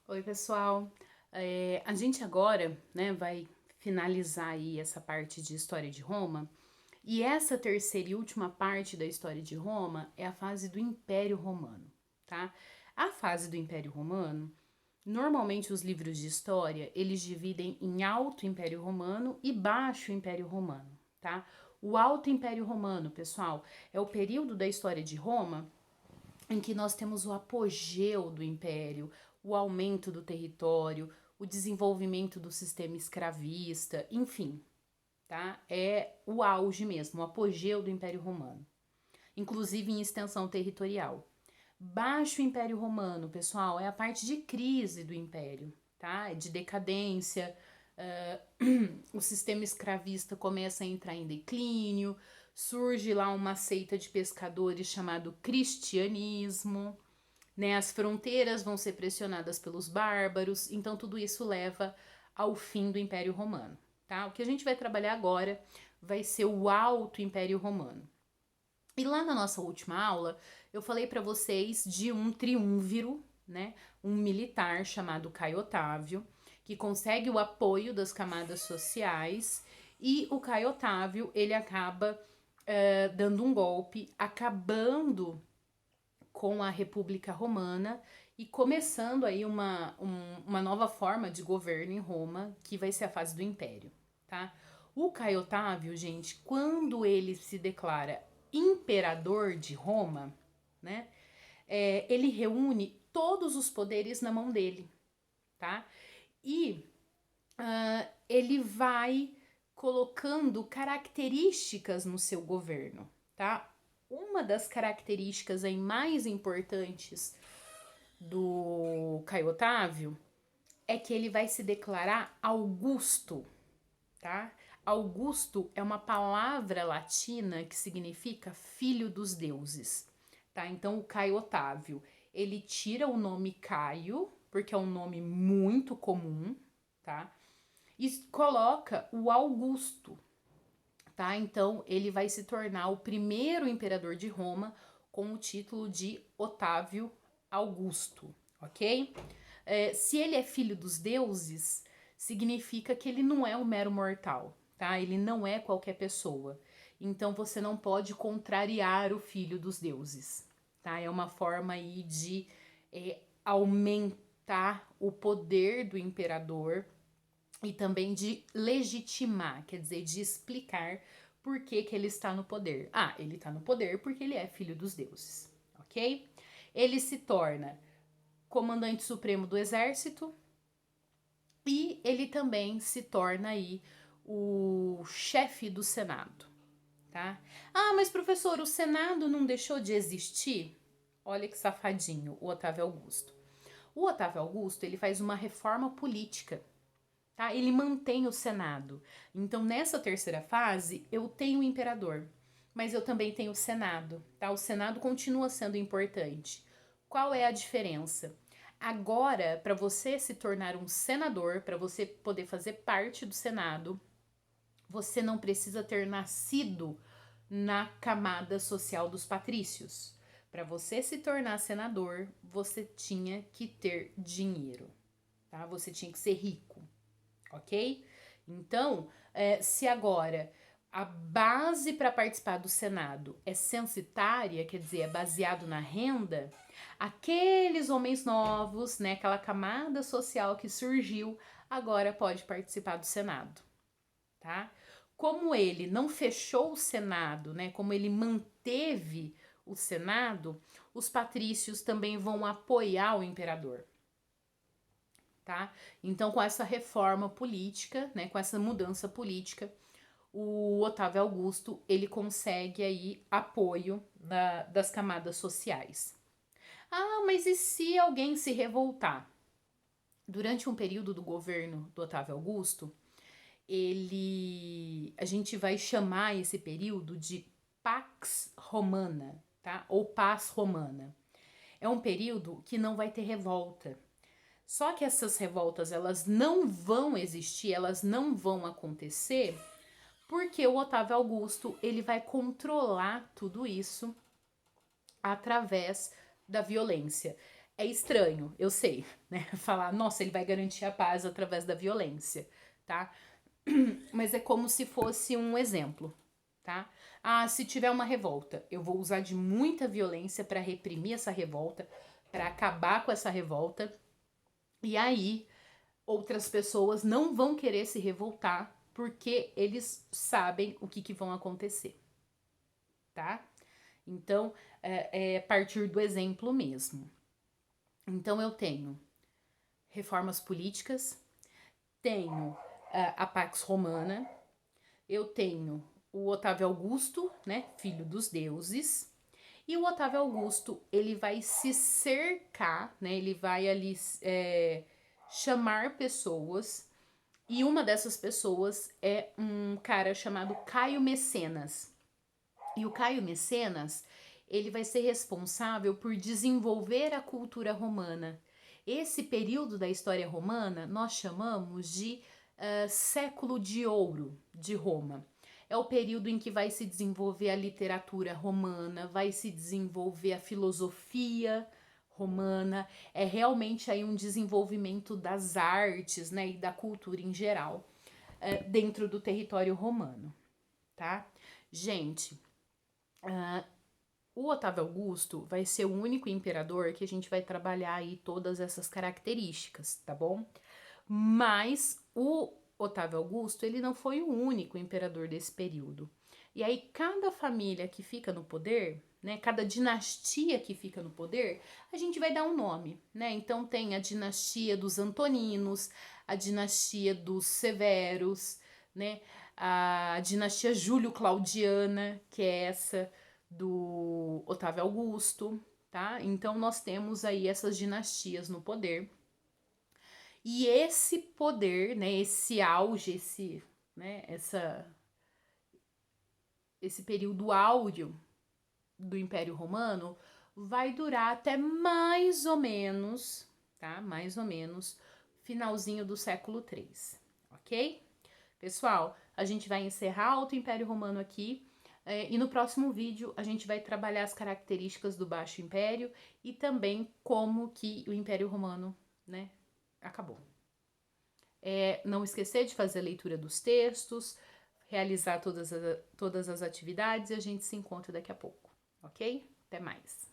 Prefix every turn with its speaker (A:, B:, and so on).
A: Oi, pessoal. A gente agora, né, vai finalizar aí essa parte de história de Roma. E essa terceira e última parte da história de Roma é a fase do Império Romano, tá? A fase do Império Romano, normalmente os livros de história, eles dividem em Alto Império Romano e Baixo Império Romano, tá? O Alto Império Romano, pessoal, é o período da história de Roma em que nós temos o apogeu do império, o aumento do território, o desenvolvimento do sistema escravista, enfim, tá? É o auge mesmo, o apogeu do Império Romano, inclusive em extensão territorial. Baixo Império Romano, pessoal, é a parte de crise do império, tá? É de decadência, o sistema escravista começa a entrar em declínio, surge lá uma seita de pescadores chamado cristianismo, né? As fronteiras vão ser pressionadas pelos bárbaros, então tudo isso leva ao fim do Império Romano, tá? O que a gente vai trabalhar agora vai ser o Alto Império Romano. E lá na nossa última aula, eu falei para vocês de um triunviro, né? Um militar chamado Caio Otávio, que consegue o apoio das camadas sociais, e o Caio Otávio, ele acaba dando um golpe, acabando com a República Romana e começando aí uma nova forma de governo em Roma, que vai ser a fase do Império, tá? O Caio Otávio, gente, quando ele se declara imperador de Roma, né, ele reúne todos os poderes na mão dele, tá? E ele vai colocando características no seu governo, tá? Uma das características aí mais importantes do Caio Otávio é que ele vai se declarar Augusto, tá? Augusto é uma palavra latina que significa filho dos deuses, tá? Então o Caio Otávio, ele tira o nome Caio, porque é um nome muito comum, tá? E coloca o Augusto, tá? Então ele vai se tornar o primeiro imperador de Roma com o título de Otávio Augusto, ok? Se ele é filho dos deuses, significa que ele não é um mero mortal, tá? Ele não é qualquer pessoa. Então você não pode contrariar o filho dos deuses, tá? É uma forma aí de aumentar o poder do imperador e também de legitimar, quer dizer, de explicar por que, que ele está no poder. Ah, ele está no poder porque ele é filho dos deuses, ok? Ele se torna comandante supremo do exército e ele também se torna aí o chefe do Senado, tá? Ah, mas professor, o Senado não deixou de existir? Olha que safadinho, o Otávio Augusto. O Otávio Augusto, ele faz uma reforma política, tá? Ele mantém o Senado. Então, nessa terceira fase, eu tenho o imperador, mas eu também tenho o Senado, tá? O Senado continua sendo importante. Qual é a diferença? Agora, para você se tornar um senador, para você poder fazer parte do Senado, você não precisa ter nascido na camada social dos patrícios. Para você se tornar senador, você tinha que ter dinheiro, tá? Você tinha que ser rico, ok? Então, se agora a base para participar do Senado é censitária, quer dizer, é baseado na renda, aqueles homens novos, né, aquela camada social que surgiu, agora pode participar do Senado, tá? Como ele não fechou o Senado, né, como ele manteve o Senado, os patrícios também vão apoiar o imperador, tá? Então, com essa reforma política, né, com essa mudança política, o Otávio Augusto ele consegue aí apoio das camadas sociais. Ah, mas e se alguém se revoltar? Durante um período do governo do Otávio Augusto, a gente vai chamar esse período de Pax Romana, tá? Ou Paz Romana. É um período que não vai ter revolta. Só que essas revoltas elas não vão existir, elas não vão acontecer, porque o Otávio Augusto ele vai controlar tudo isso através da violência. É estranho, eu sei, né? Falar, nossa, ele vai garantir a paz através da violência, tá? Mas é como se fosse um exemplo, tá? Ah, se tiver uma revolta, eu vou usar de muita violência para reprimir essa revolta, para acabar com essa revolta. E aí, outras pessoas não vão querer se revoltar porque eles sabem o que vão acontecer, tá? Então, é partir do exemplo mesmo. Então, eu tenho reformas políticas, tenho a Pax Romana, eu tenho o Otávio Augusto, né, filho dos deuses, e o Otávio Augusto, ele vai se cercar, né, ele vai ali chamar pessoas, e uma dessas pessoas é um cara chamado Caio Mecenas. E o Caio Mecenas, ele vai ser responsável por desenvolver a cultura romana. Esse período da história romana nós chamamos de século de ouro de Roma. É o período em que vai se desenvolver a literatura romana, vai se desenvolver a filosofia romana, é realmente aí um desenvolvimento das artes, né, e da cultura em geral, dentro do território romano, tá? Gente, o Otávio Augusto vai ser o único imperador que a gente vai trabalhar aí todas essas características, tá bom? Mas o Otávio Augusto, ele não foi o único imperador desse período. E aí cada família que fica no poder, né, cada dinastia que fica no poder, a gente vai dar um nome, né? Então tem a dinastia dos Antoninos, a dinastia dos Severos, né? A dinastia Júlio-Claudiana, que é essa do Otávio Augusto, tá? Então nós temos aí essas dinastias no poder. E esse poder, né, esse auge, esse período áureo do Império Romano vai durar até mais ou menos, tá? Mais ou menos finalzinho do século III, ok? Pessoal, a gente vai encerrar o Império Romano aqui. E no próximo vídeo a gente vai trabalhar as características do Baixo Império e também como que o Império Romano, né, acabou. Não esquecer de fazer a leitura dos textos, realizar todas as atividades e a gente se encontra daqui a pouco, ok? Até mais!